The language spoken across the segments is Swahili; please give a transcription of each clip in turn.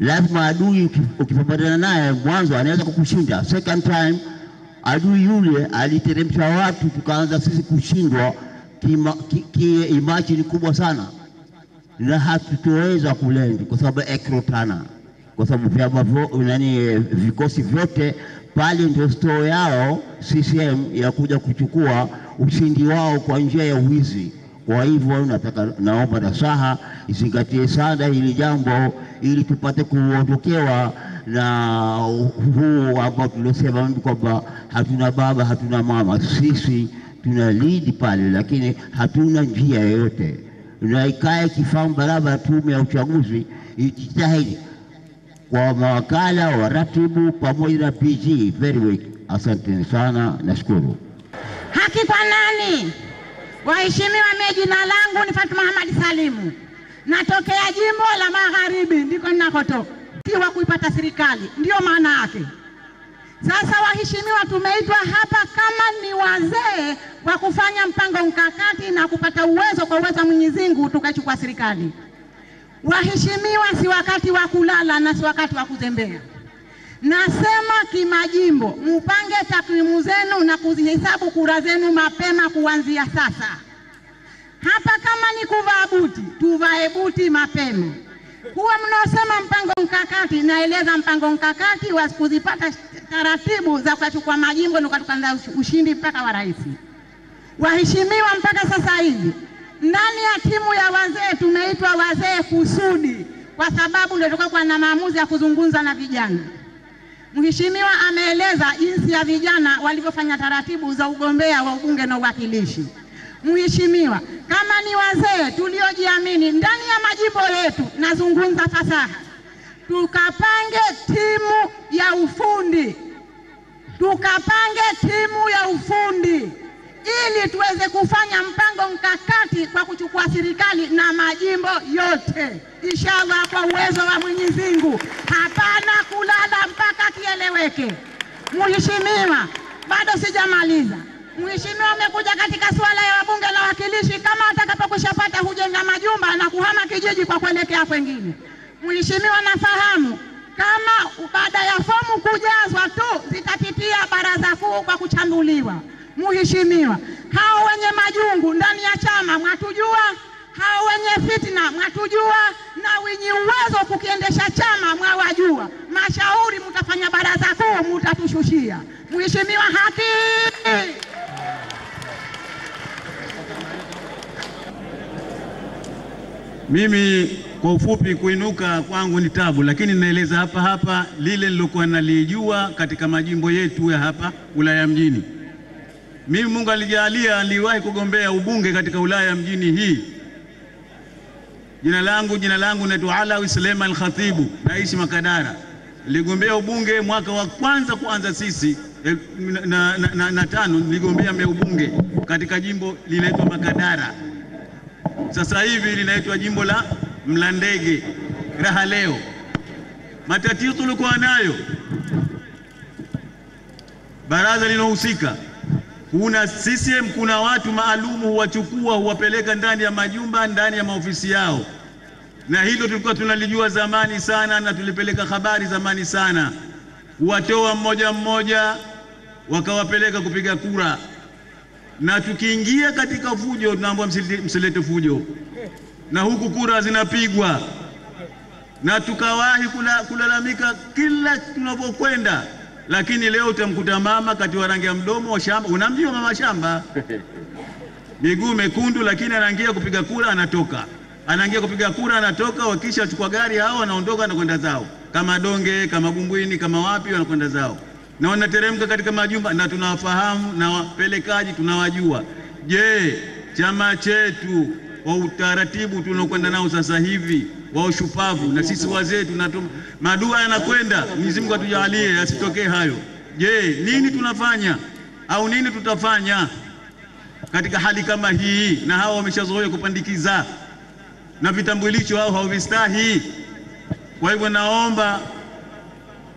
lazima adui ukipambana naye mwanzo anaweza kukushinda. Second time adui yule aliteremsha watu, tukaanza sisi kushindwa imagine kubwa sana, na hatutoweza kulendi kwa sababu ekrotana, kwa sababu vyama vikosi vyote pale ndio store yao CCM ya kuja kuchukua ushindi wao kwa njia ya uwizi. Kwa hivyo naomba nasaha izingatie sana hili jambo ili tupate kuondokewa na huu ambao tuliosema kwamba hatuna baba hatuna mama. Sisi tuna lead pale lakini hatuna njia yoyote, na ikae kifahamu barabara tume ya uchaguzi ijitahidi kwa mawakala waratibu pamoja na PG very weak. Asante sana, nashukuru. Haki kwa nani? Waheshimiwa, mimi jina langu ni Fatuma Ahmad Salimu. Natokea jimbo la Magharibi, ndiko ninakotoka. Si wa kuipata serikali, ndio maana yake. Sasa waheshimiwa, tumeitwa hapa kama ni wazee wa kufanya mpango mkakati na kupata uwezo kwa uwezo wa Mwenyezi Mungu tukachukua serikali. Waheshimiwa, si wakati wa kulala na si wakati wa kuzembea. Nasema kimajimbo, mupange takwimu zenu na kuzihesabu kura zenu mapema kuanzia sasa. Hapa kama ni kuvaa buti, tuvae buti mapema. Huwa mnaosema mpango mkakati, naeleza mpango mkakati wa kuzipata taratibu za kuchukua majimbo na kutukanza ushindi mpaka wa rais. Waheshimiwa, mpaka sasa hivi ndani ya timu ya wazee tumeitwa wazee kusudi, kwa sababu ndio tulikuwa na maamuzi ya kuzungumza na vijana. Mheshimiwa ameeleza jinsi ya vijana walivyofanya taratibu za ugombea wa ubunge na uwakilishi. Mheshimiwa, kama ni wazee tuliojiamini ndani ya majimbo yetu, nazungumza fasaha, tukapange timu ya ufundi. Ili tuweze kufanya mpango mkakati kwa kuchukua serikali na majimbo yote. Inshallah kwa uwezo wa Mwenyezi Mungu. Hapana kulala mpaka kieleweke. Mheshimiwa, bado sijamaliza. Mheshimiwa amekuja katika swala ya wabunge na wakilishi, kama atakapokushapata hujenga majumba na kuhama kijiji kwa kuelekea kwengine. Mheshimiwa, nafahamu kama baada ya fomu kujazwa tu zitapitia baraza kuu kwa kuchambuliwa. Mheshimiwa, hao wenye majungu ndani ya chama mwatujua, hao wenye fitna mwatujua, na wenye uwezo kukiendesha chama mwawajua. Mashauri mtafanya baraza kuu, mtatushushia. Mheshimiwa, haki. Mimi kwa ufupi kuinuka kwangu ni tabu, lakini naeleza hapa lile nilokuwa nalijua katika majimbo yetu ya hapa wilaya mjini. Mimi Mungu alijalia niliwahi kugombea ubunge katika wilaya mjini hii. Jina langu naitwa Alawi Suleiman Al-Khatibu, naishi Makadara. Niligombea ubunge mwaka wa kwanza kuanza sisi na tano, niligombea ubunge katika jimbo linaitwa Makadara. Sasa hivi linaitwa jimbo la Mlandege Raha leo. Matatizo tulikuwa nayo, baraza linohusika, kuna CCM, kuna watu maalumu huwachukua huwapeleka ndani ya majumba, ndani ya maofisi yao, na hilo tulikuwa tunalijua zamani sana na tulipeleka habari zamani sana. Huwatoa mmoja mmoja wakawapeleka kupiga kura, na tukiingia katika fujo tunaambiwa msilete fujo, na huku kura zinapigwa, na tukawahi kulalamika kila tunapokwenda. Lakini leo utamkuta mama katiwa rangi ya mdomo wa shamba. Unamjua mama shamba? Miguu mekundu, lakini anaingia kupiga kura anatoka. Anaingia kupiga kura anatoka, wakisha chukua gari hao wanaondoka na kwenda zao. Kama Donge, kama Bumbwini, kama wapi wanakwenda zao. Na wanateremka katika majumba, na tunawafahamu na wapelekaji tunawajua. Je, chama chetu wa utaratibu tunaokwenda nao sasa hivi wa ushupavu, na sisi wazee madua yanakwenda, Mwenyezi Mungu atujalie asitokee hayo. Je, nini tunafanya au nini tutafanya katika hali kama hii? Na hao wameshazoea kupandikiza na vitambulisho hao hawavistahi. Kwa hivyo naomba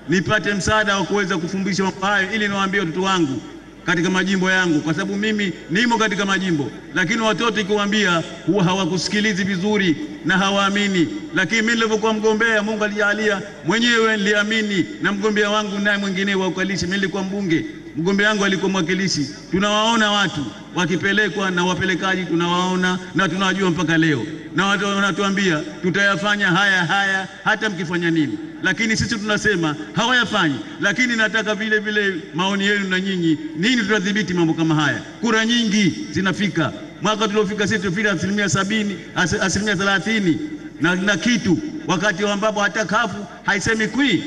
nipate msaada wa kuweza kufumbisha mambo hayo, ili niwaambie watoto wangu katika majimbo yangu, kwa sababu mimi nimo katika majimbo, lakini watoto ikiwaambia huwa hawakusikilizi vizuri na hawaamini. Lakini mimi nilivyokuwa mgombea, Mungu alijalia mwenyewe niliamini, na mgombea wangu naye mwingine wa ukalishi, mimi nilikuwa mbunge, mgombea wangu alikuwa mwakilishi. Tunawaona watu wakipelekwa na wapelekaji, tunawaona na tunawajua mpaka leo, na watu wanatuambia tutayafanya haya hata mkifanya nini, lakini sisi tunasema hawayafanyi. Lakini nataka vile vile maoni yenu na nyinyi, nini tutadhibiti mambo kama haya. Kura nyingi zinafika, mwaka tuliofika sisi tulifika 70%, 30% na kitu, wakati ambapo hata kafu haisemi kwi.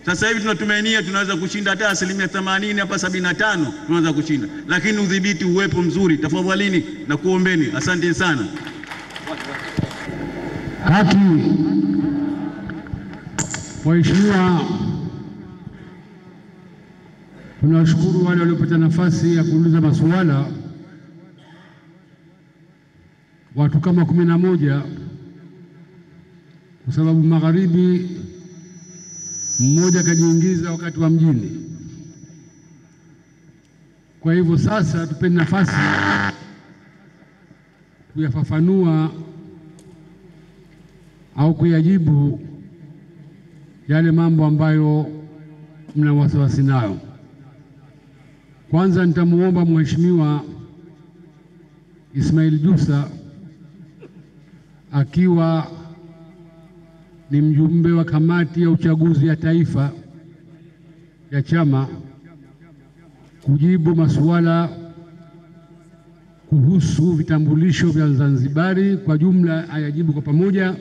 Sasa hivi tunatumainia tunaweza kushinda hata 80% hapa 75 tunaweza kushinda, lakini udhibiti uwepo mzuri. Tafadhalini na kuombeni, asante sana. Haki. Waheshimiwa, tunashukuru wale waliopata nafasi ya kuuliza masuala, watu kama 11, kwa sababu magharibi mmoja kajiingiza wakati wa mjini. Kwa hivyo sasa tupeni nafasi kuyafafanua au kuyajibu yale mambo ambayo mna wasiwasi nayo. Kwanza nitamuomba Mheshimiwa Ismail Jussa, akiwa ni mjumbe wa kamati ya uchaguzi ya taifa ya chama, kujibu masuala kuhusu vitambulisho vya Zanzibari kwa jumla, ayajibu kwa pamoja,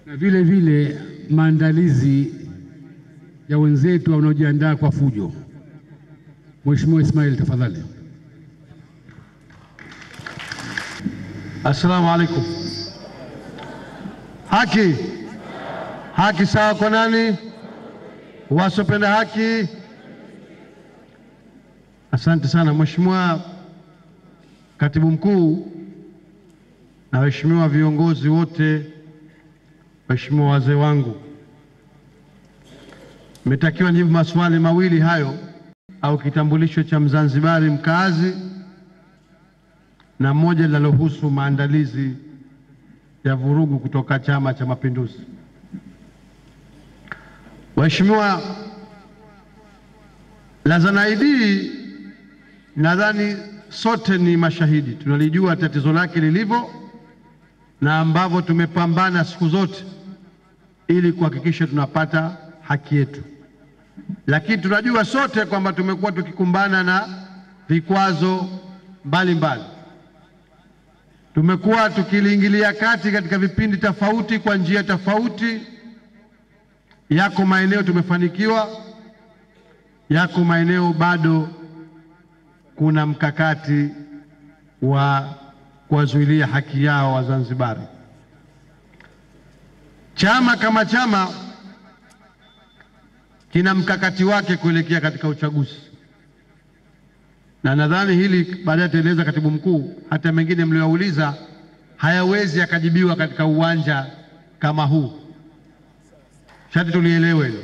na vile vile maandalizi ya wenzetu wanaojiandaa kwa fujo. Mheshimiwa Ismail, tafadhali. Assalamu alaikum. Haki sawa kwa nani? Wasopenda haki. Asante sana Mheshimiwa Katibu Mkuu na waheshimiwa viongozi wote, waheshimiwa wazee wangu. Nimetakiwa nijibu maswali mawili hayo, au kitambulisho cha Mzanzibari mkazi na moja linalohusu maandalizi ya vurugu kutoka Chama cha Mapinduzi. Waheshimiwa, la Zanaidi nadhani sote ni mashahidi, tunalijua tatizo lake lilivyo na ambavyo tumepambana siku zote ili kuhakikisha tunapata haki yetu. Lakini tunajua sote kwamba tumekuwa tukikumbana na vikwazo mbalimbali. Tumekuwa tukiliingilia kati katika vipindi tofauti kwa njia tofauti. Yako maeneo tumefanikiwa, yako maeneo bado kuna mkakati wa kuwazuilia haki yao Wazanzibari. Chama kama chama kina mkakati wake kuelekea katika uchaguzi, na nadhani hili baadaye ataeleza Katibu Mkuu, hata mengine mliouliza hayawezi yakajibiwa katika uwanja kama huu. Shati tulielewe hilo.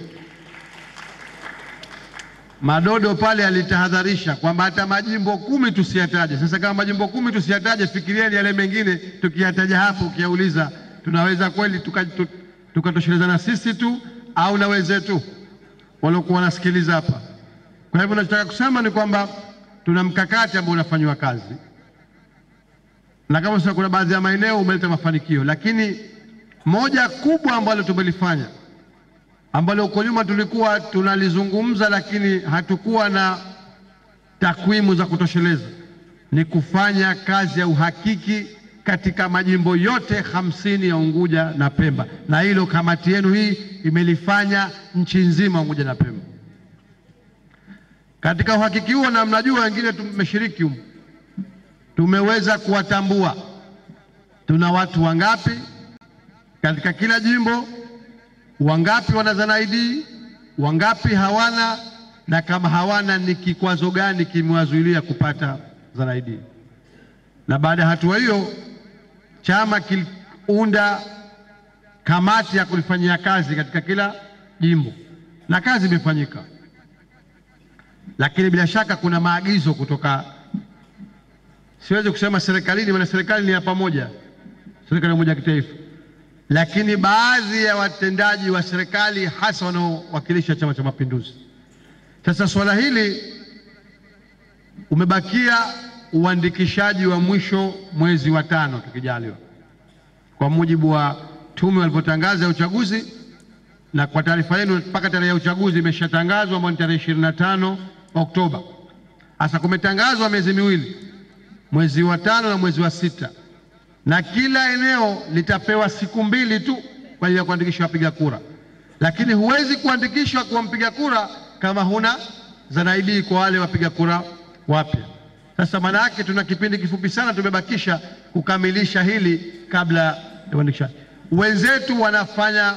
Madodo pale alitahadharisha kwamba hata majimbo 10 tusiyataje. Sasa kama majimbo 10 tusiyataje, fikirieni yale mengine tukiyataja hapo, ukiyauliza tunaweza kweli tukatoshelezana sisi tu au na wenzetu waliokuwa wanasikiliza hapa. Kwa hivyo nachotaka kusema ni kwamba tuna mkakati ambao unafanywa kazi, na kama sasa kuna baadhi ya maeneo umeleta mafanikio, lakini moja kubwa ambalo tumelifanya, ambalo huko nyuma tulikuwa tunalizungumza lakini hatukuwa na takwimu za kutosheleza, ni kufanya kazi ya uhakiki katika majimbo yote 50 ya Unguja na Pemba, na hilo kamati yenu hii imelifanya nchi nzima Unguja na Pemba. Katika uhakiki huo, na mnajua wengine tumeshiriki huko, tumeweza kuwatambua tuna watu wangapi katika kila jimbo, wangapi wana Zanaidi, wangapi hawana, na kama hawana ni kikwazo gani kimewazuilia kupata Zanaidi. Na baada ya hatua hiyo, chama kiliunda kamati ya kulifanyia kazi katika kila jimbo, na kazi imefanyika. lakini bila shaka kuna maagizo kutoka, siwezi kusema serikalini, maana serikali ni ya pamoja, serikali moja ya kitaifa, lakini baadhi ya watendaji wa serikali hasa wanaowakilisha Chama cha Mapinduzi. Sasa swala hili umebakia uandikishaji wa mwisho mwezi wa 5 tukijaliwa, kwa mujibu wa tume walivyotangaza ya uchaguzi, na kwa taarifa yenu mpaka tarehe ya uchaguzi imeshatangazwa ambayo ni tarehe 25 Oktoba. Sasa kumetangazwa miezi miwili, mwezi wa 5 na mwezi wa 6, na kila eneo litapewa siku 2 tu kwa ajili ya kuandikisha wapiga kura, lakini huwezi kuandikishwa kwa mpiga kura kama huna ZANID kwa wale wapiga kura wapya. Sasa maana yake tuna kipindi kifupi sana tumebakisha kukamilisha hili kabla ya uandikishaji. Wenzetu wanafanya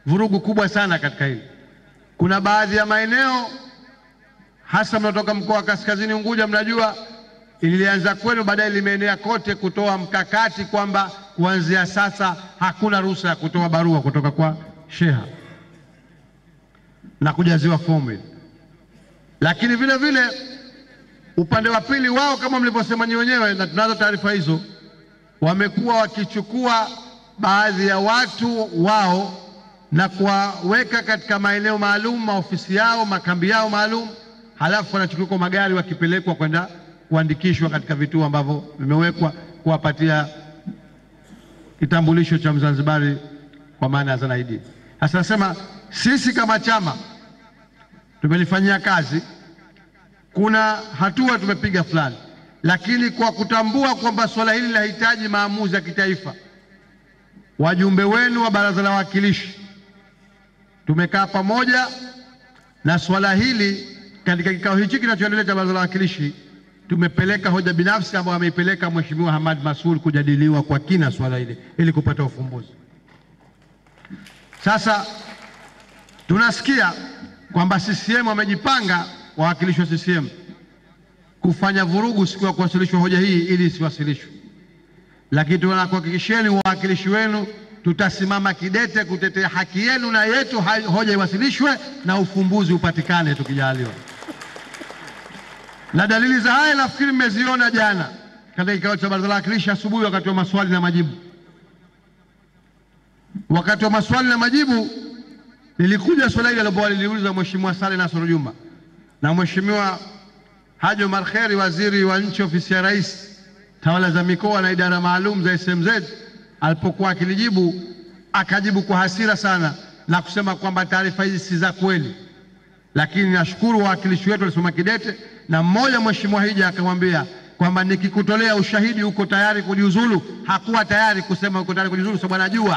vurugu kubwa sana katika hili. Kuna baadhi ya maeneo hasa mnatoka mkoa wa Kaskazini Unguja, mnajua ilianza kwenu, baadaye limeenea kote, kutoa mkakati kwamba kuanzia sasa hakuna ruhusa ya kutoa barua kutoka kwa sheha na kujaziwa fomu. Lakini vile vile upande wa pili wao, kama mlivyosema nyinyi wenyewe na tunazo taarifa hizo, wamekuwa wakichukua baadhi ya watu wao na kuwaweka katika maeneo maalum, maofisi yao, makambi yao maalum, halafu wanachukua kwa magari wakipelekwa kwenda kuandikishwa katika vituo ambavyo vimewekwa kuwapatia kitambulisho cha Mzanzibari kwa maana ya ZANID. Sasa nasema sisi kama chama tumelifanyia kazi, kuna hatua tumepiga fulani, lakini kwa kutambua kwamba swala hili linahitaji maamuzi ya kitaifa, wajumbe wenu wa Baraza la Wawakilishi tumekaa pamoja na swala hili katika kikao hichi kinachoendelea cha Baraza la Wawakilishi. Tumepeleka hoja binafsi ambayo ameipeleka Mheshimiwa Hamad Masul kujadiliwa kwa kina swala hili ili kupata ufumbuzi. Sasa tunasikia kwamba CCM wamejipanga, wawakilishi wa CCM, kufanya vurugu siku ya kuwasilishwa hoja hii ili isiwasilishwe, lakini tunakuhakikisheni wawakilishi wenu tutasimama kidete kutetea haki yenu na yetu, hoja iwasilishwe na ufumbuzi upatikane tukijaliwa. Na dalili za haya nafikiri mmeziona jana katika kikao cha Baraza la Wawakilishi asubuhi, wakati wa maswali na majibu. Wakati wa maswali na majibu lilikuja swala hili ambalo liliuliza Mheshimiwa Saleh Nasoro Juma na Mheshimiwa Haji Omar Kheri, waziri wa nchi ofisi ya Rais, tawala za mikoa na idara maalum za SMZ. Alipokuwa akilijibu, akajibu kwa hasira sana na kusema kwamba taarifa hizi si za kweli, lakini nashukuru wawakilishi wetu walisoma kidete, na mmoja Mheshimiwa Hija akamwambia kwamba nikikutolea ushahidi uko tayari kujiuzulu. Hakuwa tayari kusema uko tayari kujiuzulu, sababu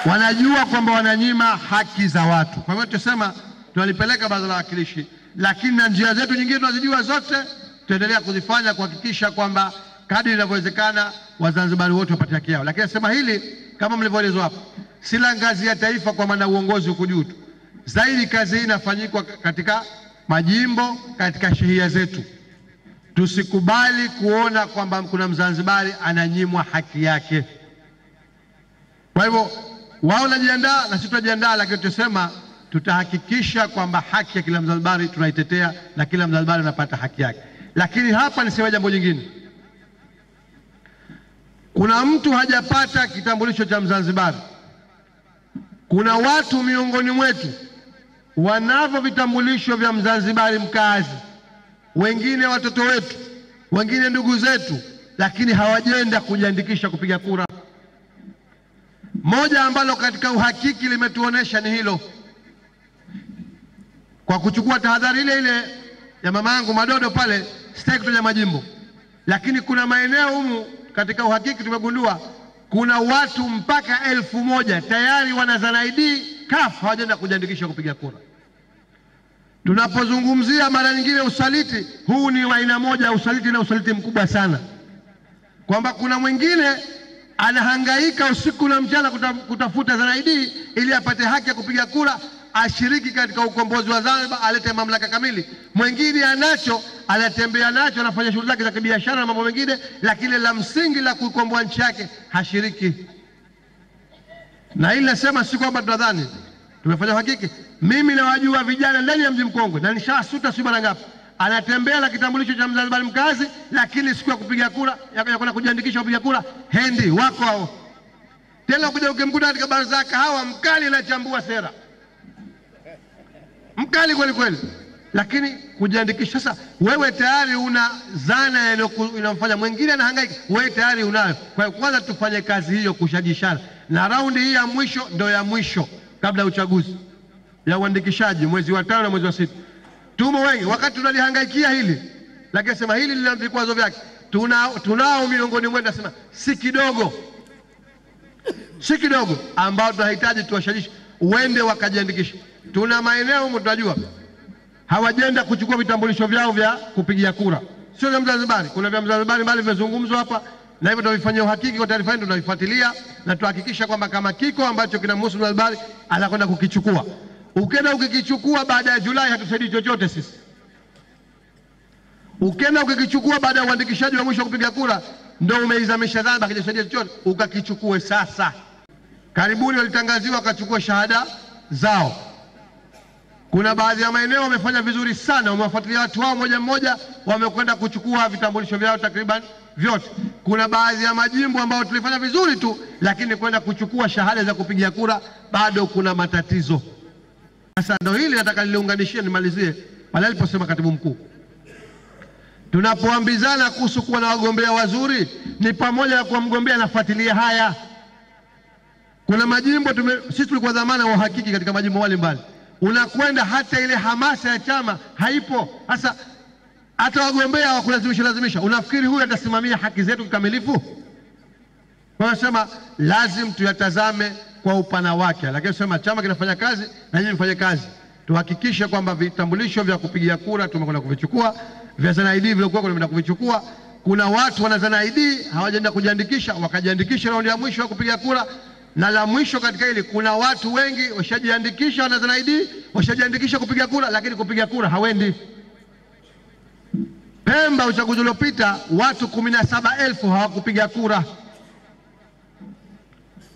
wanajua kwamba wananyima haki za watu. Kwa hivyo tusema tunalipeleka Baraza la Wawakilishi, lakini na njia zetu nyingine tunazijua zote, tutaendelea kuzifanya kuhakikisha kwamba kadri inavyowezekana Wazanzibari wote wapate haki yao. Lakini nasema hili kama mlivyoelezwa hapo, si la ngazi ya taifa kwa maana uongozi huko juu tu. Zaidi kazi hii inafanyikwa katika majimbo, katika shehia zetu. Tusikubali kuona kwamba kuna Mzanzibari ananyimwa haki yake. Kwa hivyo wao wanajiandaa na sisi tunajiandaa, lakini tusema tutahakikisha kwamba haki ya kila Mzanzibari tunaitetea na kila Mzanzibari anapata haki yake. Lakini hapa niseme jambo jingine. Kuna mtu hajapata kitambulisho cha Mzanzibari. Kuna watu miongoni mwetu wanavyo vitambulisho vya Mzanzibari mkazi, wengine watoto wetu, wengine ndugu zetu, lakini hawajenda kujiandikisha kupiga kura. Moja ambalo katika uhakiki limetuonesha ni hilo, kwa kuchukua tahadhari ile ile ya mama yangu Madodo pale, sitaki kutaja majimbo, lakini kuna maeneo humu katika uhakiki tumegundua kuna watu mpaka 1000 tayari wana ZANID CUF hawajenda kujiandikisha kupiga kura. Tunapozungumzia mara nyingine usaliti, huu ni aina moja ya usaliti, na usaliti mkubwa sana, kwamba kuna mwingine anahangaika usiku na mchana kutafuta ZANID ili apate haki ya kupiga kura, ashiriki katika ukombozi wa Zanzibar, alete mamlaka kamili. Mwingine anacho, anatembea nacho, anafanya shughuli zake za kibiashara na mambo mengine, lakini la msingi la kuikomboa nchi yake hashiriki. Na hili nasema si kwamba tunadhani, Tumefanya uhakiki. Mimi nawajua vijana ndani ya mji Mkongwe na nishasuta si mara ngapi. Anatembea na kitambulisho cha Mzanzibari mkazi, lakini siku ya kupiga kura ya kwenda kujiandikisha kupiga kura hendi wako hao. Tena kuja ukimkuta katika baraza kahawa mkali anachambua sera. Mkali kweli kweli. Lakini kujiandikisha sasa, wewe tayari una zana inayomfanya mwingine anahangaika, wewe tayari unayo. Kwa hiyo kwanza tufanye kazi hiyo kushajishana, na raundi hii ya mwisho ndio ya mwisho kabla ya uchaguzi ya uandikishaji mwezi wa 5 na mwezi wa 6. Tumo wengi wakati tunalihangaikia hili, lakini sema hili lina vikwazo vyake. Tunao miongoni mwetu nasema si kidogo ambao tunahitaji tuwashajishe uende wakajiandikisha. Tuna maeneo tunajua hawajenda kuchukua vitambulisho vyao vya kupigia kura, sio vya Mzanzibari. Kuna vya Mzanzibari mbali vimezungumzwa hapa, na hivyo tunavifanyia uhakiki kwa taarifa hii, tunavifuatilia na tuhakikisha kwamba kama kiko ambacho kinamhusu Mzanzibari anakwenda kukichukua. Ukenda ukikichukua baada ya Julai hatusaidii chochote sisi. Ukenda ukikichukua baada ya uandikishaji wa mwisho kupiga kura ndio umeizamisha Zanzibar, kijasaidia chochote. Ukakichukue sasa. Karibuni walitangaziwa wakachukua shahada zao. Kuna baadhi ya maeneo wamefanya vizuri sana, wamewafuatilia watu wao moja mmoja, wamekwenda kuchukua vitambulisho vyao takriban vyote. Kuna baadhi ya majimbo ambao tulifanya vizuri tu, lakini kwenda kuchukua shahada za kupigia kura bado kuna matatizo. Sasa ndio hili nataka niliunganishie, nimalizie pale aliposema katibu mkuu. Tunapoambizana kuhusu kuwa na wagombea wazuri ni pamoja na kuwa mgombea anafuatilia haya. Kuna majimbo sisi tulikuwa dhamana wa uhakiki katika majimbo mbalimbali. Unakwenda hata ile hamasa ya chama haipo. Sasa hata wagombea wakulazimisha. Unafikiri huyu atasimamia haki zetu kikamilifu? Kwa nasema lazim tuyatazame kwa upana wake. Lakini sema chama kinafanya kazi na nyinyi mfanye kazi. Tuhakikishe kwamba vitambulisho vya kupigia kura tumekwenda kuvichukua, vya Zana ID vilikuwa tumekwenda kuvichukua. Kuna watu wana Zana ID hawajaenda kujiandikisha, wakajiandikisha raundi ya mwisho ya kupiga kura. Na la mwisho katika hili, kuna watu wengi washajiandikisha wana Zana ID, washajiandikisha kupiga kura, lakini kupiga kura hawendi. Pemba uchaguzi uliopita watu 17,000 hawakupiga kura.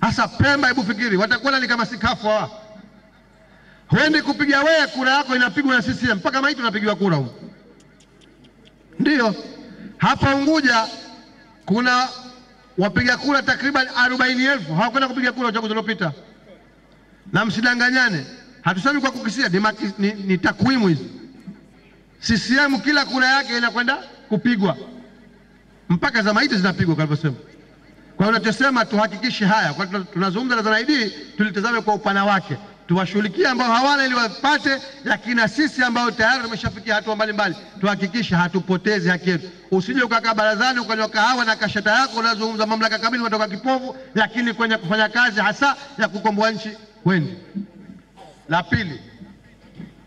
Hasa Pemba, hebu fikiri, watakuwa ni kama sikafu hawa. Huendi kupiga wewe, kura yako inapigwa na CCM, mpaka maiti unapigiwa kura huko. Ndio. Hapa Unguja kuna wapiga kura takriban 40,000 hawakwenda kupiga kura uchaguzi uliopita. Na msidanganyane, hatusemi kwa kukisia, ni takwimu hizi. CCM kila kura yake inakwenda kupigwa, mpaka za maiti zinapigwa kwa alivyosema. Kwa hiyo tunachosema tuhakikishe haya, kwa tunazungumza na Zana ID tulitazame kwa upana wake, tuwashughulikie ambao hawana ili wapate, lakini na sisi ambao tayari tumeshafikia hatua mbalimbali tuhakikishe hatupotezi haki yetu. Usije ukakaa barazani ukanywa kahawa na kashata yako unazungumza mamlaka kamili kutoka kipovu, lakini kwenye kufanya kazi hasa ya kukomboa nchi wendi. La pili,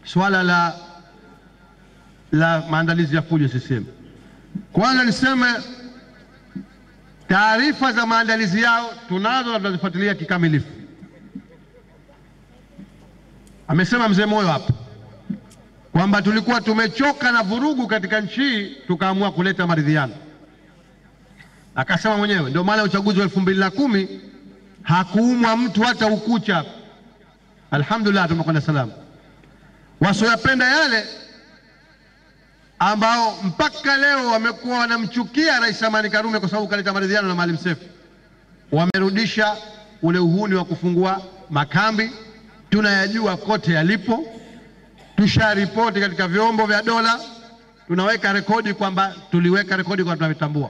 swala la maandalizi ya fujo CCM. Kwanza niseme taarifa za maandalizi yao tunazo na tunazifuatilia kikamilifu. Amesema mzee Moyo hapa kwamba tulikuwa tumechoka na vurugu katika nchi, tukaamua kuleta maridhiano. Akasema mwenyewe ndio maana uchaguzi wa 2010 hakuumwa mtu hata ukucha. Alhamdulillah tumekwenda salama. Wasioyapenda yale ambao mpaka leo wamekuwa wanamchukia Rais Amani Karume kwa sababu kaleta maridhiano na Maalim Seif, wamerudisha ule uhuni wa kufungua makambi. Tunayajua kote yalipo, tusharipoti katika vyombo vya dola, tunaweka rekodi kwamba tuliweka rekodi kwa tunavitambua.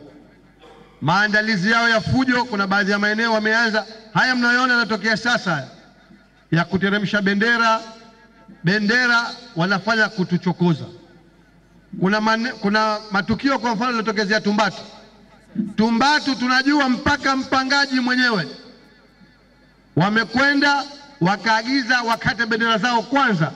Maandalizi yao ya fujo, kuna baadhi ya maeneo wameanza haya mnayoona yanatokea sasa ya kuteremsha bendera wanafanya kutuchokoza. Kuna matukio kwa mfano yalotokezea Tumbatu tunajua mpaka mpangaji mwenyewe wamekwenda wakaagiza wakate bendera zao kwanza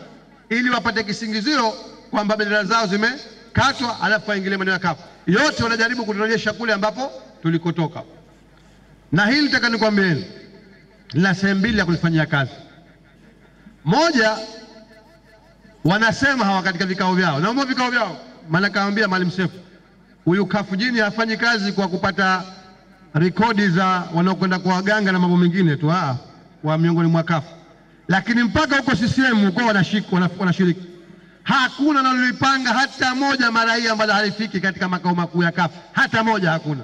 ili wapate kisingizio kwamba bendera zao zimekatwa, alafu waingilie maeneo ya kafu. Yote wanajaribu kuturejesha kule ambapo tulikotoka. Na hili nataka nikwambieni, lina sehemu mbili ya kulifanyia kazi. Moja, wanasema hawa katika vikao vyao, naomba vikao vyao, maana kaambia Maalim Seif huyu kafu jini hafanyi kazi kwa kupata rekodi za wanaokwenda kwa waganga na mambo mengine tu, wa miongoni mwa kafu. lakini mpaka huko CCM huko wanashiriki. Hakuna nalolipanga hata moja mara hii ambalo halifiki katika makao makuu ya CUF, hata moja hakuna.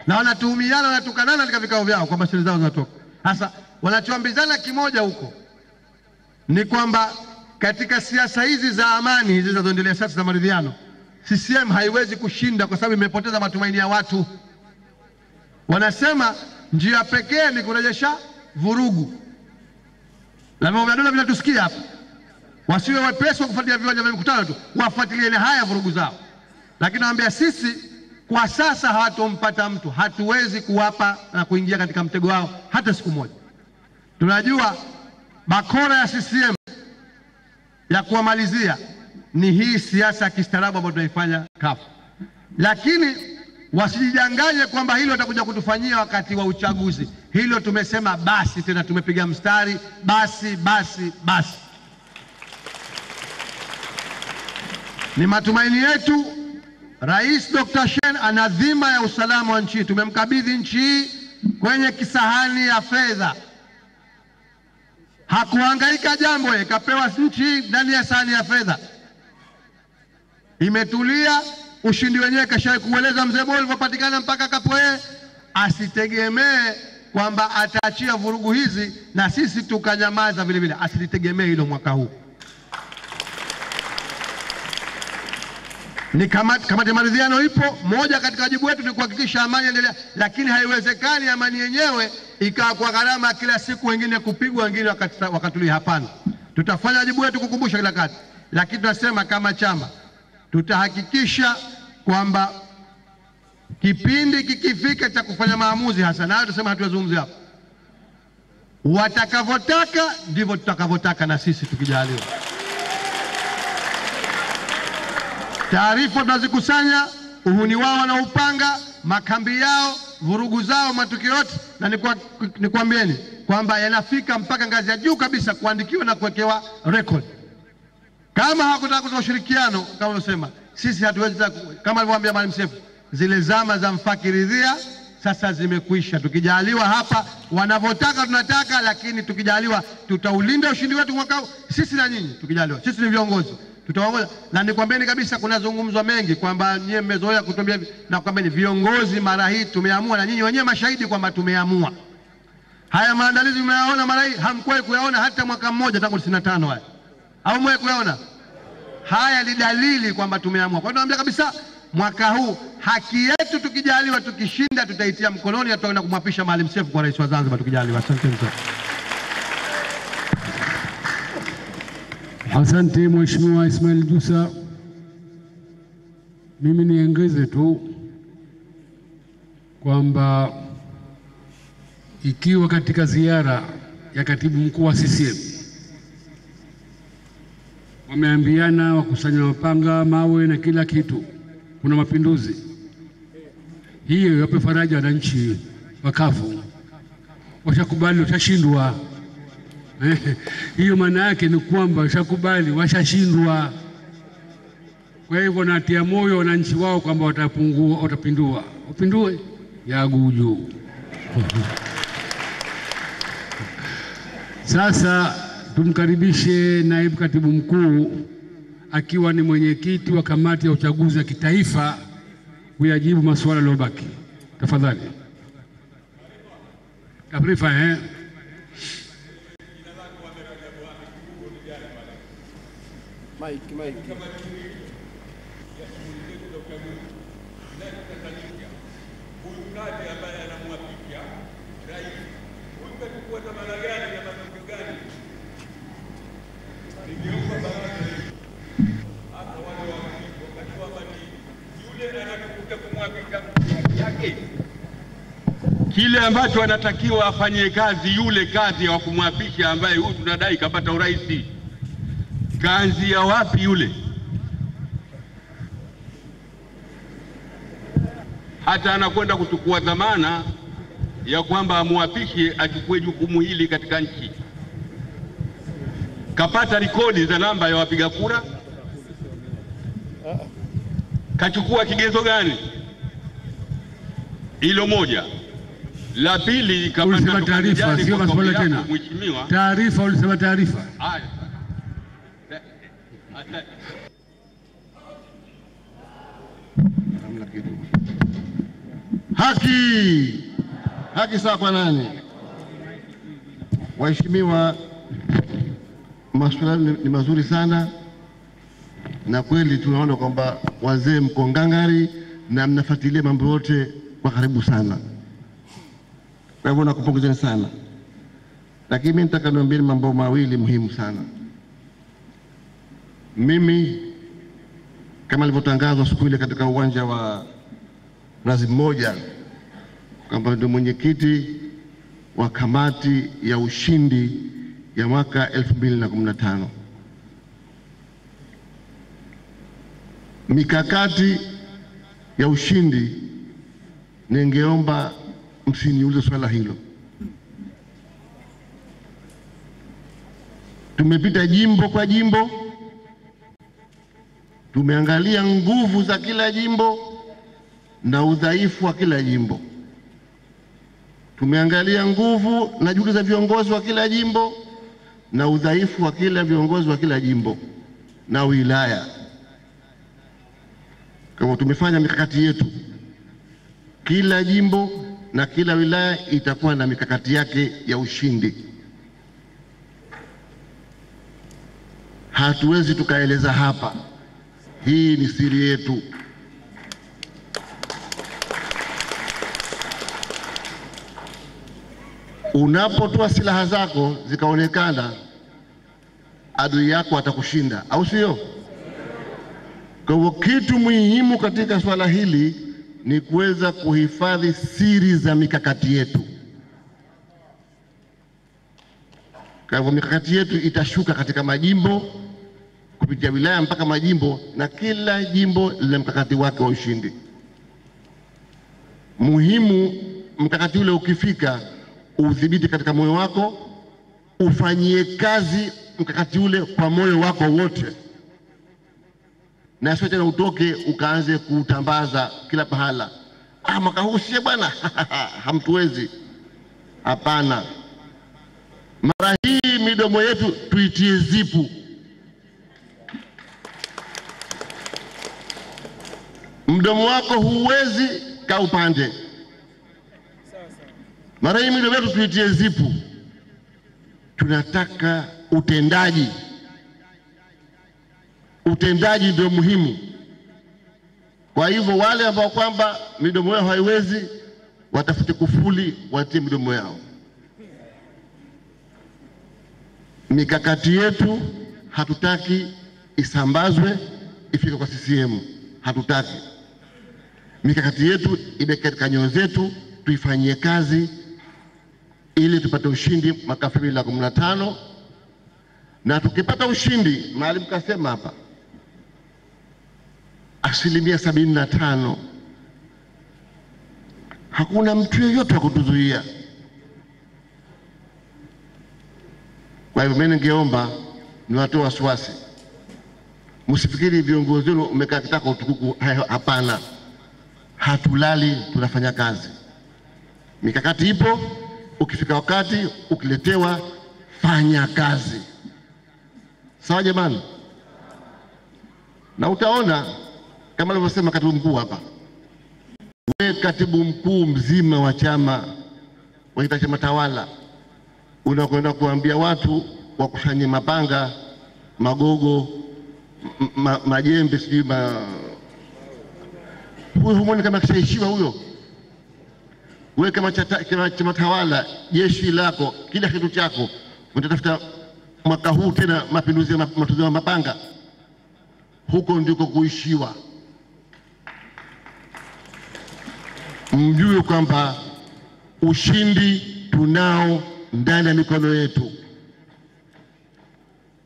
Na wanatuhumiana, wanatukanana katika vikao vyao kwamba siri zao zinatoka. Sasa wanachoambizana kimoja huko ni kwamba katika siasa hizi za amani hizi zinazoendelea sasa za maridhiano, CCM haiwezi kushinda kwa sababu imepoteza matumaini ya watu. Wanasema njia pekee ni kurejesha vurugu. Na vyombo vya dola vinatusikia hapa. Wasiwe wepesi wa kufuatilia viwanja vya mikutano tu, wafuatilie ile haya vurugu zao. Lakini naambia sisi kwa sasa hawatompata mtu, hatuwezi kuwapa na kuingia katika mtego wao hata siku moja. Tunajua bakora ya CCM ya kuwamalizia ni hii siasa ya kistaarabu ambayo tunaifanya CUF. Lakini wasijidanganye kwamba hilo watakuja kutufanyia wakati wa uchaguzi. Hilo tumesema basi, tena tumepiga mstari basi. Ni matumaini yetu Rais Dr. Shein ana dhima ya usalama wa nchi. Tumemkabidhi nchi hii kwenye kisahani ya fedha. Hakuhangaika jambo, kapewa nchi ndani ya sahani ya fedha. Imetulia, ushindi wenyewe kashawahi kueleza mzee Bol ulivyopatikana mpaka Kapoe. Asitegemee kwamba ataachia vurugu hizi na sisi tukanyamaza vile vile. Asitegemee hilo mwaka huu. Ni kamati ya maridhiano ipo. Moja katika wajibu wetu ni kuhakikisha amani endelea, lakini haiwezekani amani yenyewe ikawa kwa gharama kila siku wengine kupigwa, wengine wakatulia. Hapana, tutafanya wajibu wetu kukumbusha kila kati, lakini tunasema kama chama tutahakikisha kwamba kipindi kikifika cha kufanya maamuzi hasa, nayo tusema hatuwazungumzi hapo, watakavotaka ndivyo tutakavotaka na sisi tukijaliwa. Taarifa tunazikusanya, uhuni wao wanaupanga, makambi yao, vurugu zao, matukio yote, na nikwambieni kwamba yanafika mpaka ngazi ya juu kabisa kuandikiwa na kuwekewa record. Kama hawakutaka kutoa ushirikiano kama unasema, sisi hatuwezi, kama alivyowaambia Maalim Seif, zile zama za mfakiridhia sasa zimekwisha. Tukijaliwa hapa wanavotaka tunataka, lakini tukijaliwa tutaulinda ushindi wetu mwaka huu. Sisi na nyinyi tukijaliwa, sisi ni viongozi, tutaongoza. Na nikwambieni kabisa, kuna zungumzwa mengi kwamba nyie mmezoea kutuambia, na kwambeni viongozi mara hii tumeamua, na nyinyi wenyewe mashahidi kwamba tumeamua. Haya maandalizi mnayaona mara hii, hamkuwahi kuyaona hata mwaka mmoja tangu 95 haya. Au mwe kuyaona? Haya ni dalili kwamba tumeamua. Kwa hiyo naambia kabisa mwaka huu haki yetu tukijaliwa, tukishinda tutaitia mkononi, na tutaenda kumwapisha Maalim Seif kwa rais wa Zanzibar tukijaliwa. Asante sana. Asante Mheshimiwa Ismail Jussa. Mimi niongeze tu kwamba ikiwa katika ziara ya katibu mkuu wa CCM wameambiana wakusanya mapanga, mawe na kila kitu, kuna mapinduzi, hiyo yape faraja wananchi wa CUF. Washakubali, washashindwa. Hiyo maana yake ni kwamba washakubali, washashindwa. Kwa hivyo natia moyo wananchi wao kwamba watapindua. Upindue ya guju. Sasa tumkaribishe naibu katibu mkuu akiwa ni mwenyekiti wa kamati ya uchaguzi ya kitaifa kuyajibu masuala yaliyobaki. Tafadhali. Taarifa Mike. Kile ambacho anatakiwa afanye kazi yule, kazi ya kumwapisha ambaye huyu tunadai kapata urais, kazi ya wapi yule? Hata anakwenda kuchukua dhamana ya kwamba amwapishe, achukue jukumu hili katika nchi. Kapata rekodi za namba ya wapiga kura? Kachukua kigezo gani? Hilo moja. La pili, kama ulisema taarifa, sio maswala tena. Mheshimiwa, taarifa, ulisema taarifa. haya haki sawa kwa nani? Waheshimiwa, masuala ni mazuri sana, na kweli tunaona kwamba wazee mko ngangari na mnafuatilia mambo yote kwa karibu sana. Kwa hivyo nakupongezeni sana, lakini mimi nataka niwaambie mambo mawili muhimu sana. Mimi kama nilivyotangazwa siku ile katika uwanja wa Mnazi Mmoja kwamba ndio mwenyekiti wa kamati ya ushindi ya mwaka 2015. Mikakati ya ushindi, ningeomba msiniulize swala hilo. Tumepita jimbo kwa jimbo, tumeangalia nguvu za kila jimbo na udhaifu wa kila jimbo. Tumeangalia nguvu na juhudi za viongozi wa kila jimbo na udhaifu wa kila viongozi wa kila jimbo na wilaya. Kama tumefanya mikakati yetu, kila jimbo na kila wilaya itakuwa na mikakati yake ya ushindi. Hatuwezi tukaeleza hapa, hii ni siri yetu. Unapotoa silaha zako zikaonekana, adui yako atakushinda, au sio? Kwa hivyo kitu muhimu katika swala hili ni kuweza kuhifadhi siri za mikakati yetu. Kwa hivyo mikakati yetu itashuka katika majimbo kupitia wilaya mpaka majimbo, na kila jimbo lina mkakati wake wa ushindi. Muhimu mkakati ule ukifika, udhibiti katika moyo wako, ufanyie kazi mkakati ule kwa moyo wako wote, na sio tena utoke ukaanze kutambaza kila pahala. Mwaka huu sie bwana hamtuwezi. Hapana, mara hii midomo yetu tuitie zipu. Mdomo wako huwezi, ka upande. Mara hii midomo yetu tuitie zipu. Tunataka utendaji. Utendaji ndio muhimu. Kwa hivyo wale ambao kwamba midomo yao haiwezi, watafute kufuli watie midomo yao. Mikakati yetu hatutaki isambazwe ifike kwa CCM. Hatutaki. Mikakati yetu ibe katika nyoyo zetu, tuifanyie kazi ili tupate ushindi mwaka 2015. Na tukipata ushindi, Maalim kasema hapa, 75%, hakuna mtu yeyote wa kutuzuia. Kwa hivyo mimi ningeomba niwatoe wasiwasi. Msifikiri viongozi wenu umekaa kitako utukuku. Hapana, hatulali, tunafanya kazi. Mikakati ipo, ukifika wakati ukiletewa, fanya kazi. Sawa jamani? Na utaona kama alivyosema katibu mkuu hapa, wewe katibu mkuu mzima wa chama wa chama tawala, unakwenda kuambia watu wakusanye mapanga, magogo, majembe, sijui huyo humoni kama kishaishiwa huyo? Wewe kama chama tawala, jeshi lako, kila kitu chako, unatafuta mwaka huu tena mapinduzi ya mapanga? Huko ndiko kuishiwa. Mjue kwamba ushindi tunao ndani ya mikono yetu.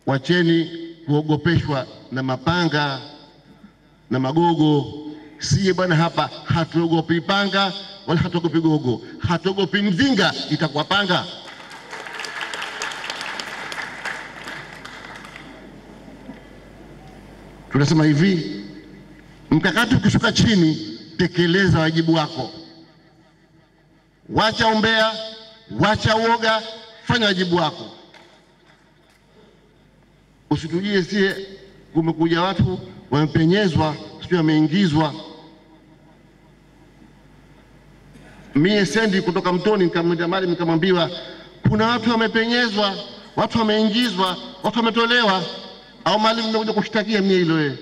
Wacheni kuogopeshwa na mapanga na magogo. Siye bwana hapa hatuogopi panga wala hatuogopi gogo, hatuogopi mzinga, itakuwa panga. Tunasema hivi, mkakati ukishuka chini, tekeleza wajibu wako. wacha umbea, wacha uoga, fanya wajibu wako. Usitujie sie kumekuja watu wamepenyezwa, sio wameingizwa. Mie sendi kutoka Mtoni nikamwenda mali nikamwambiwa kuna watu wamepenyezwa, watu wameingizwa, watu wametolewa, au Maalim mnakuja kushtakia mie hilo wewe.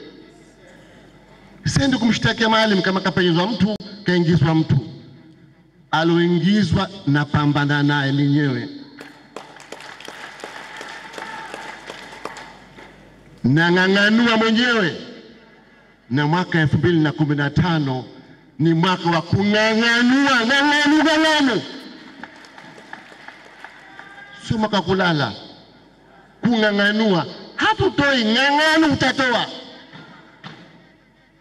Sendi kumshtakia Maalim kama kapenyezwa mtu, kaingizwa mtu. Aloingizwa na pambana naye mwenyewe. Na ng'ang'anua mwenyewe. Na mwaka 2015 ni mwaka wa kung'ang'anua, ng'ang'anu. Sio mwaka kulala. Kung'ang'anua. Hatutoi, ng'ang'anu utatoa.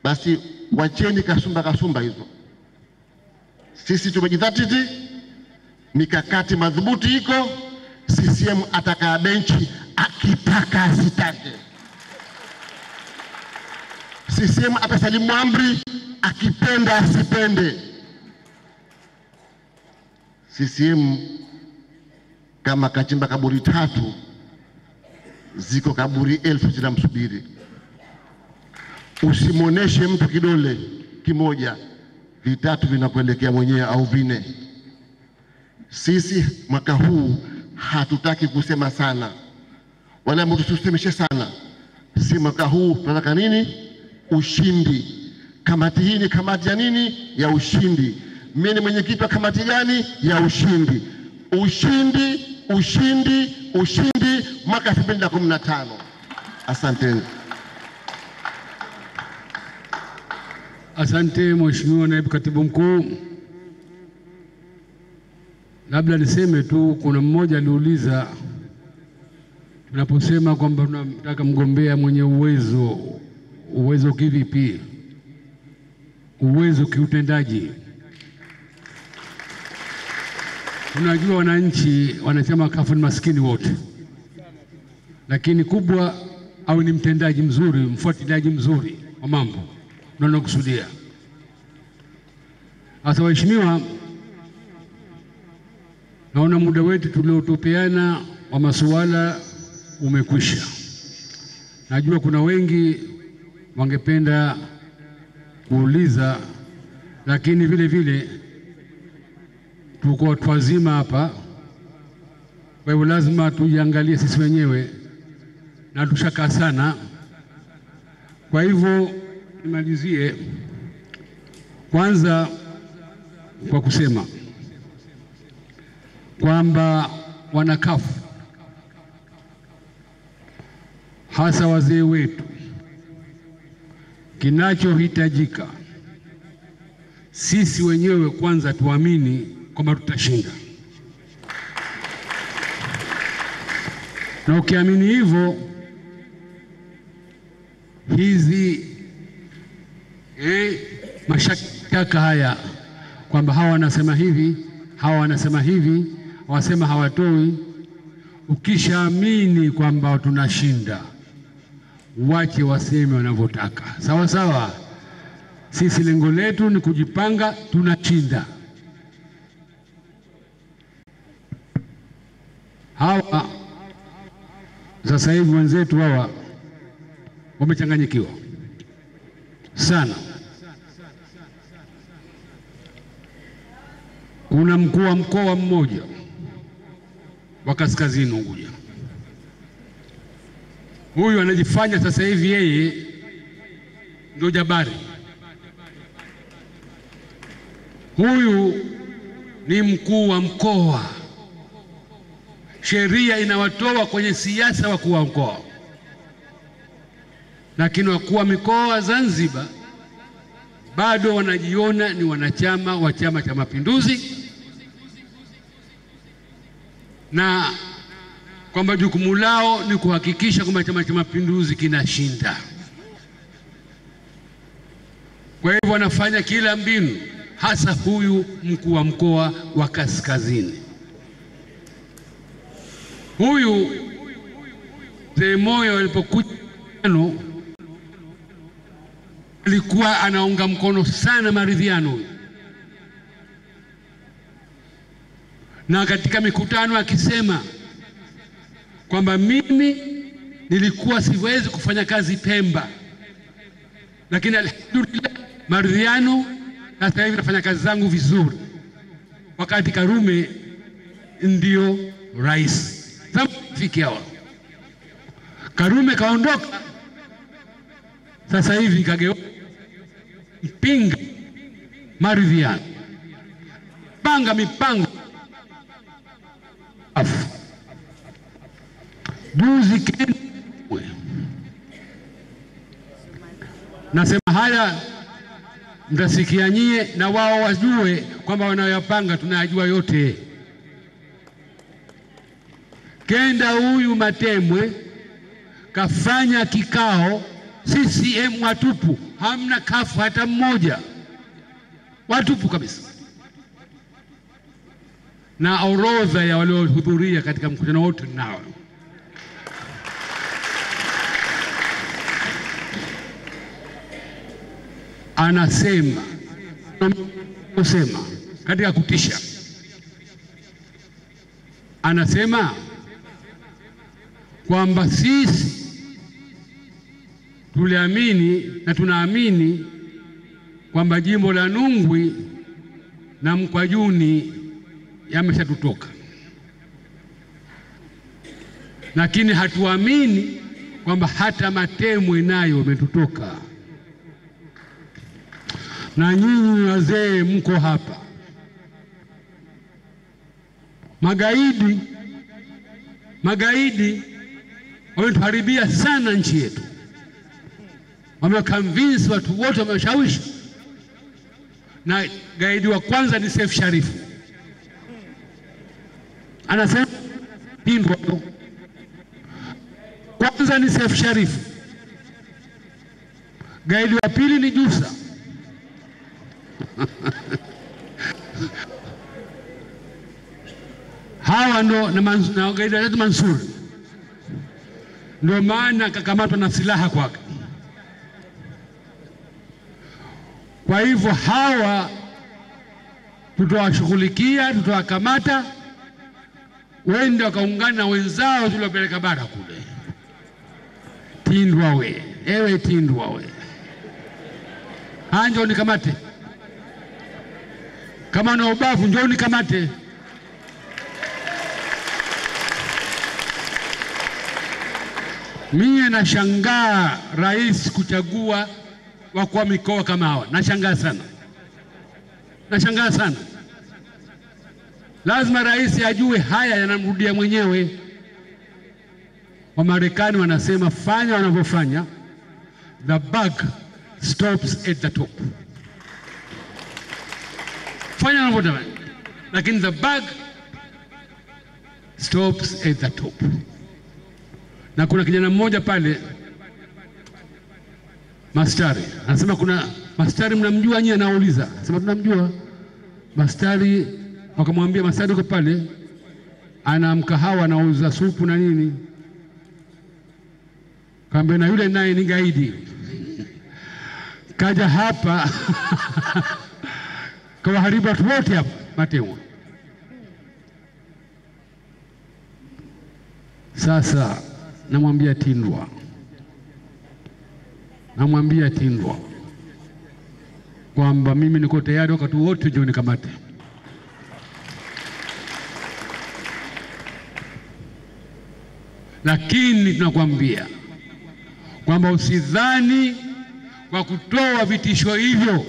Basi wacheni kasumba hizo. Sisi tumejidhatiti, mikakati madhubuti iko. CCM atakaa benchi akitaka asitake. CCM atasalimu amri akipenda asipende. CCM kama kachimba kaburi 3, ziko kaburi 1000 zinamsubiri. Usimoneshe mtu kidole kimoja, 3 vinakuelekea mwenyewe au 4. Sisi mwaka huu hatutaki kusema sana, wala mtu tusemeshe sana. Si mwaka huu tunataka nini? Ushindi. Kamati hii ni kamati ya nini? Ya ushindi. Mimi ni mwenyekiti wa kamati gani? Ya ushindi. Ushindi mwaka 2015. Asanteni. Asante Mheshimiwa Naibu Katibu Mkuu. Labda niseme tu, kuna mmoja aliuliza tunaposema kwamba tunataka mgombea mwenye uwezo kivipi? Uwezo kiutendaji. Unajua wananchi wanasema CUF ni maskini wote, lakini kubwa au ni mtendaji mzuri, mfuatiliaji mzuri wa mambo kusudia. Sasa waheshimiwa, naona muda wetu tuliotopeana wa masuala umekwisha. Najua kuna wengi wangependa kuuliza, lakini vile vile tuko watu wazima hapa, kwa hivyo lazima tujiangalie sisi wenyewe na tushakaa sana. Kwa hivyo nimalizie kwanza kwa kusema kwamba wana CUF, hasa wazee wetu, kinachohitajika sisi wenyewe kwanza tuamini kwamba tutashinda. Na ukiamini hivyo, hizi mashaka haya kwamba hawa wanasema hivi, hawa wanasema hivi, wasema hawatoi, ukishaamini kwamba tunashinda, wache waseme wanavyotaka. Sawa sawa. Sisi lengo letu ni kujipanga, tunashinda. Hawa sasa hivi wenzetu hawa wamechanganyikiwa sana. Kuna mkuu wa mkoa mmoja wa Kaskazini Unguja, huyu anajifanya sasa hivi yeye ndio jabari. Huyu ni mkuu wa mkoa, sheria inawatoa kwenye siasa wakuu wa mkoa, lakini wakuu wa mikoa wa Zanzibar bado wanajiona ni wanachama wa Chama cha Mapinduzi, na kwamba jukumu lao ni kuhakikisha kwamba Chama cha Mapinduzi kinashinda. Kwa hivyo wanafanya kila mbinu, hasa huyu mkuu wa mkoa wa Kaskazini. Huyu Mzee Moyo alipokuja alikuwa anaunga mkono sana maridhiano, na katika mikutano akisema kwamba mimi nilikuwa siwezi kufanya kazi Pemba, lakini alhamdulillah maridhiano, sasa hivi nafanya kazi zangu vizuri. Wakati Karume ndio rais. Sasa fikia hawa, Karume kaondoka, sasa hivi kageuka mpinga maridhiano, panga mipango juzi Kenwe. Nasema haya mtasikia nyie, na wao wajue kwamba wanayopanga tunayajua yote. Kenda huyu Matemwe kafanya kikao CCM watupu, hamna kafu hata mmoja, watupu kabisa, na orodha ya waliohudhuria katika mkutano wote nao. Anasema katika kutisha, anasema kwamba sisi tuliamini na tunaamini kwamba jimbo la Nungwi na Mkwajuni yameshatutoka, lakini hatuamini kwamba hata Matemwe nayo imetutoka. Na nyinyi wazee mko hapa, magaidi wametuharibia sana nchi yetu, wameconvince watu wote, wameshawishi. Na gaidi wa kwanza ni Seif Sharif, anasema Tindwa kwanza ni Seif Sharif, gaidi wa pili ni Jusa. Hawa ndo na gaidi wa Mansur, ndio maana kakamatwa na silaha kwake. Kwa hivyo hawa tutawashughulikia, tutawakamata, wende wakaungana na wenzao tuliopeleka bara kule. Tindwa we, ewe Tindwa we, njoo nikamate. Kama na ubavu njoo nikamate. Mie nashangaa rais kuchagua wakuu wa mikoa kama hawa. Nashangaa sana. Lazima rais ajue haya yanamrudia mwenyewe. Wamarekani wanasema fanya wanavyofanya, the buck stops at the top. Fanya wanavyofanya, lakini the buck stops at the top. Na kuna kijana mmoja pale Mastari, anasema kuna Mastari mnamjua nyinyi? Anauliza, anasema tunamjua Mastari. Wakamwambia Mastari uko pale, ana mkahawa anauza supu na nini. Kaambia na yule naye ni gaidi, kaja hapa kawaharibu watu wote hapa Matemwe. Sasa namwambia Tindwa kwamba mimi niko tayari wakati wote njoo nikamate. Lakini tunakwambia kwamba usidhani kwa kutoa vitisho hivyo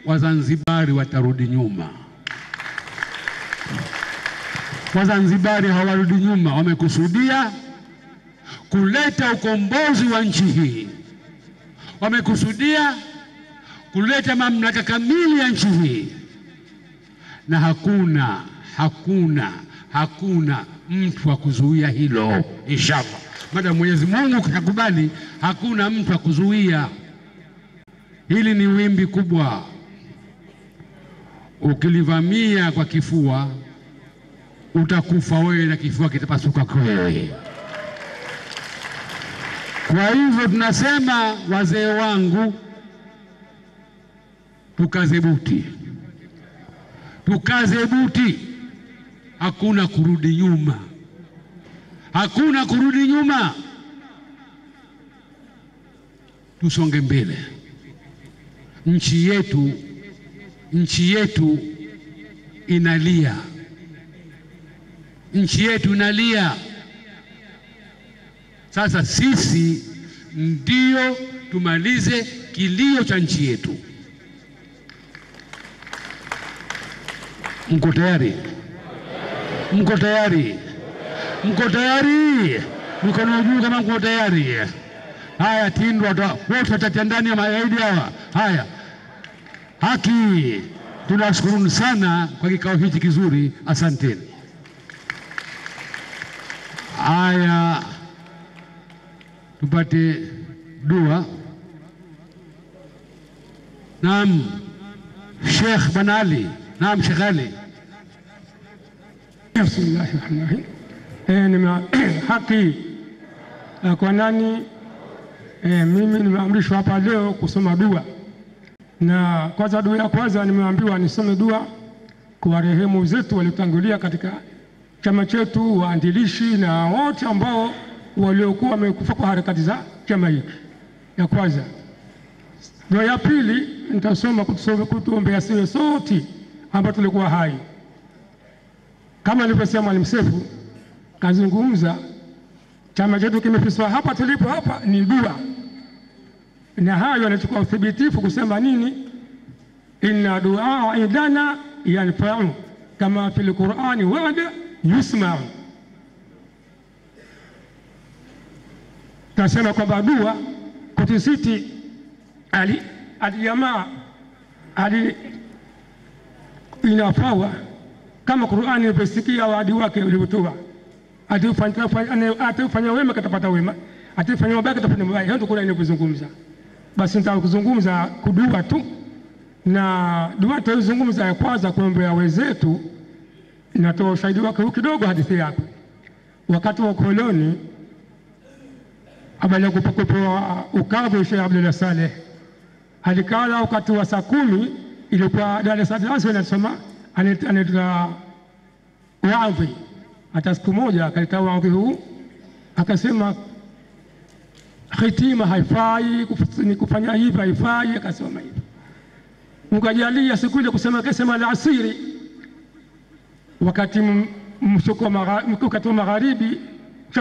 Wazanzibari watarudi nyuma. Wazanzibari hawarudi nyuma, wamekusudia kuleta ukombozi wa nchi hii, wamekusudia kuleta mamlaka kamili ya nchi hii, na hakuna mtu wa kuzuia hilo, inshallah. Madamu Mwenyezi Mungu kakubali, hakuna mtu wa kuzuia. Hili ni wimbi kubwa, ukilivamia kwa kifua utakufa wewe na kifua kitapasuka wewe. Kwa hivyo tunasema, wazee wangu, tukaze buti. hakuna kurudi nyuma, hakuna kurudi nyuma. Tusonge mbele. Nchi yetu inalia, nchi yetu inalia. Sasa sisi ndio tumalize kilio cha nchi yetu. Mko tayari? Mko tayari? Mko tayari? Mkono juu kama mko tayari. Haya, Tindwa wote watatia ndani ya maidi hawa. Haya, haki. Tunashukuru sana kwa kikao hiki kizuri, asanteni. Haya, tupate dua. Naam, Sheikh Banali. Naam, Sheikh Ali. Bismillahirrahmanirrahim. Haki kwa nani? Mimi nimeamrishwa hapa leo kusoma dua, na kwanza dua ya kwanza nimeambiwa nisome dua kwa rehemu zetu waliotangulia katika chama chetu, waanzilishi na wote ambao waliokuwa wamekufa kwa harakati za chama hiki. Ya kwanza. Dua ya pili nitasoma kutuombea sisi sote ambao tulikuwa hai. Kama alivyosema Mwalimu Seif kazungumza, chama chetu kimefiswa hapa tulipo hapa ni dua, na hayo yanachukua uthibitifu kusema nini? Inna du'a idana yanfa'u kama fil Qur'ani wa'ada yusma'u. Tasema kwamba dua kutisiti alijamaa inafawa kama Qur'ani ilivyosikia wadi wake uliotoa. Atafanya wema katapata wema, atafanya mabaya katapata mabaya. Hiyo ndio Qur'ani inazungumza. Basi nitakuzungumza kudua tu, na dua tutazungumza ya kwanza kuombea wenzetu. Natoa ushahidi wake kidogo, hadithi yake. Wakati wa koloni abala kupokoa ukavu Sheikh Abdullah Saleh alikala wakati wa saa 10 ilikuwa Dar es Salaam anasoma anaitwa waadhi. Hata siku moja akaleta waadhi huu akasema hitima haifai, kufanya hivi haifai, akasema hivi. Mkajalia siku ile kusema kasema alasiri, wakati msoko wakati wa magharibi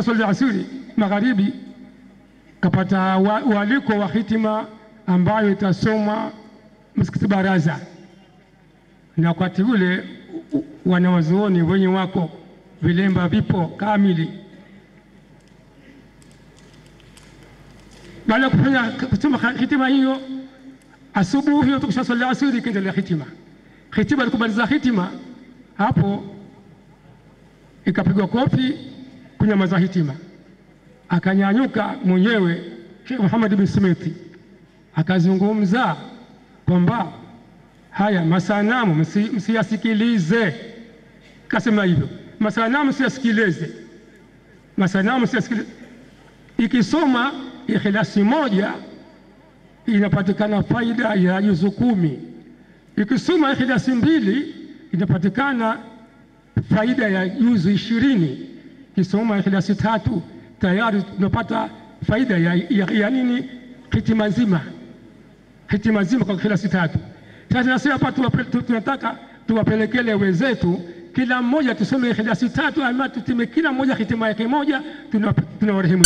swali alasiri magharibi kapata waliko wa hitima ambayo itasoma msikiti Baraza, na wakati ule wanawazuoni wenye wako vilemba vipo kamili. Baada kufanya kusoma hitima hiyo, asubuhi hiyo tukishaswali asiri kiendelea hitima. Hitima alikubaliza hitima hapo, ikapigwa kofi kunyamaza hitima. Akanyanyuka mwenyewe Sheikh Muhammad bin Smith akazungumza kwamba haya masanamu msiyasikilize. Kasema hivyo, masanamu msiyasikilize, masanamu msiyasikilize. Ikisoma Ikhlasi moja inapatikana faida ya juzu 10. Ikisoma Ikhlasi 2 inapatikana faida ya juzu 20. Ikisoma Ikhlasi 3 tayari tunapata faida ya nini? Hitima nzima. Hitima nzima kwa Ikhlasi 3. Sasa nasi hapa tunataka tuwapelekele wenzetu, kila mmoja tusome Ikhlasi 3 ama tutime kila mmoja hitima yake moja, tunawarehemu.